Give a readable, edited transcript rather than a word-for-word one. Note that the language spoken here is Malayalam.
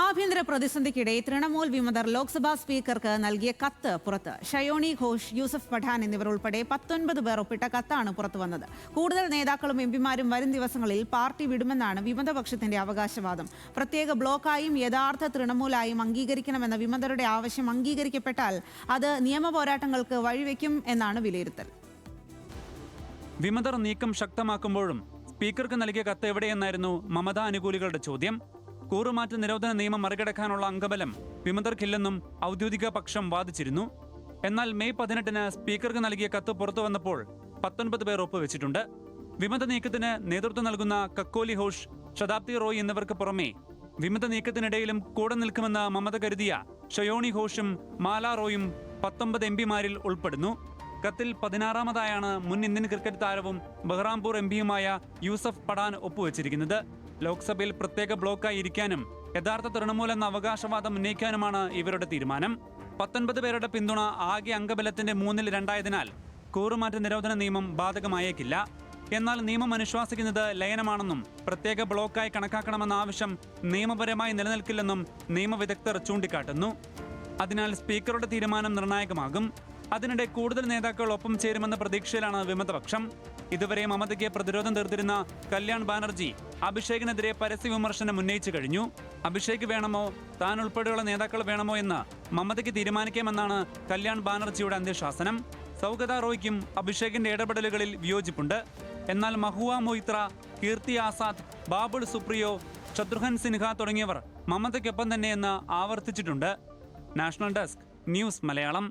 ആഭ്യന്തര പ്രതിസന്ധിക്കിടെ തൃണമൂൽ വിമതർ ലോക്സഭാ സ്പീക്കർക്ക് നൽകിയ കത്ത് പുറത്ത്. ഷയോണി ഘോഷ്, യൂസഫ് പഠാൻ എന്നിവർ ഉൾപ്പെടെ 19 പേർ ഒപ്പിട്ട കത്താണ് പുറത്തുവന്നത്. കൂടുതൽ നേതാക്കളും എംപിമാരും വരും ദിവസങ്ങളിൽ പാർട്ടി വിടുമെന്നാണ് വിമതപക്ഷത്തിന്റെ അവകാശവാദം. പ്രത്യേക ബ്ലോക്കായും യഥാർത്ഥ തൃണമൂലായും അംഗീകരിക്കണമെന്ന വിമതരുടെ ആവശ്യം അംഗീകരിക്കപ്പെട്ടാൽ അത് നിയമ പോരാട്ടങ്ങൾക്ക് വഴിവെക്കും എന്നാണ് വിലയിരുത്തൽ. വിമതർ നീക്കം ശക്തമാക്കുമ്പോഴും സ്പീക്കർക്ക് നൽകിയ കത്ത് എവിടെയെന്നായിരുന്നു മമത അനുകൂലികളുടെ ചോദ്യം. കൂറുമാറ്റ നിരോധന നിയമം മറികടക്കാനുള്ള അംഗബലം വിമതർക്കില്ലെന്നും ഔദ്യോഗിക പക്ഷം വാദിച്ചിരുന്നു. എന്നാൽ മെയ് 18-ന് സ്പീക്കർക്ക് നൽകിയ കത്ത് പുറത്തു വന്നപ്പോൾ 19 പേർ ഒപ്പുവെച്ചിട്ടുണ്ട്. വിമത നീക്കത്തിന് നേതൃത്വം നൽകുന്ന കക്കോലി ഘോഷ്, ശതാബ്ദി റോയ് എന്നിവർക്ക് പുറമെ വിമത നീക്കത്തിനിടയിലും കൂടെ നിൽക്കുമെന്ന് മമത കരുതിയ ഷയോണി ഘോഷും മാല റോയും 19 എംപിമാരിൽ ഉൾപ്പെടുന്നു. കത്തിൽ 16-മതായാണ് മുൻ ഇന്ത്യൻ ക്രിക്കറ്റ് താരവും ബഹ്റാംപൂർ എംപിയുമായ യൂസഫ് പഠാൻ ഒപ്പുവെച്ചിരിക്കുന്നത്. ലോക്സഭയിൽ പ്രത്യേക ബ്ലോക്കായി ഇരിക്കാനും യഥാർത്ഥ തൃണമൂൽ എന്ന അവകാശവാദം ഉന്നയിക്കാനുമാണ് ഇവരുടെ തീരുമാനം. 19 പേരുടെ പിന്തുണ ആകെ അംഗബലത്തിന്റെ 2/3 കൂറുമാറ്റ നിരോധന നിയമം ബാധകമായേക്കില്ല. എന്നാൽ നിയമം അനുശാസിക്കുന്നത് ലയനമാണെന്നും പ്രത്യേക ബ്ലോക്കായി കണക്കാക്കണമെന്ന ആവശ്യം നിയമപരമായി നിലനിൽക്കില്ലെന്നും നിയമവിദഗ്ധർ ചൂണ്ടിക്കാട്ടുന്നു. അതിനാൽ സ്പീക്കറുടെ തീരുമാനം നിർണായകമാകും. അതിനിടെ കൂടുതൽ നേതാക്കൾ ഒപ്പം ചേരുമെന്ന പ്രതീക്ഷയിലാണ് വിമതപക്ഷം. ഇതുവരെ മമതയ്ക്ക് പ്രതിരോധം തീർത്തിരുന്ന കല്യാൺ ബാനർജി അഭിഷേകിനെതിരെ പരസ്യ വിമർശനം ഉന്നയിച്ചു കഴിഞ്ഞു. അഭിഷേക് വേണമോ താൻ ഉൾപ്പെടെയുള്ള നേതാക്കൾ വേണമോ എന്ന് മമതയ്ക്ക് തീരുമാനിക്കാമെന്നാണ് കല്യാൺ ബാനർജിയുടെ അന്ത്യശാസനം. സൗഗത റോയ്ക്കും അഭിഷേകിന്റെ ഇടപെടലുകളിൽ വിയോജിപ്പുണ്ട്. എന്നാൽ മഹുവ മൊയ്ത്ര, കീർത്തി ആസാദ്, ബാബുൾ സുപ്രിയോ, ശത്രുഘ്ൻ സിൻഹ തുടങ്ങിയവർ മമതയ്ക്കൊപ്പം തന്നെയെന്ന് ആവർത്തിച്ചിട്ടുണ്ട്. National desk, news Malayalam.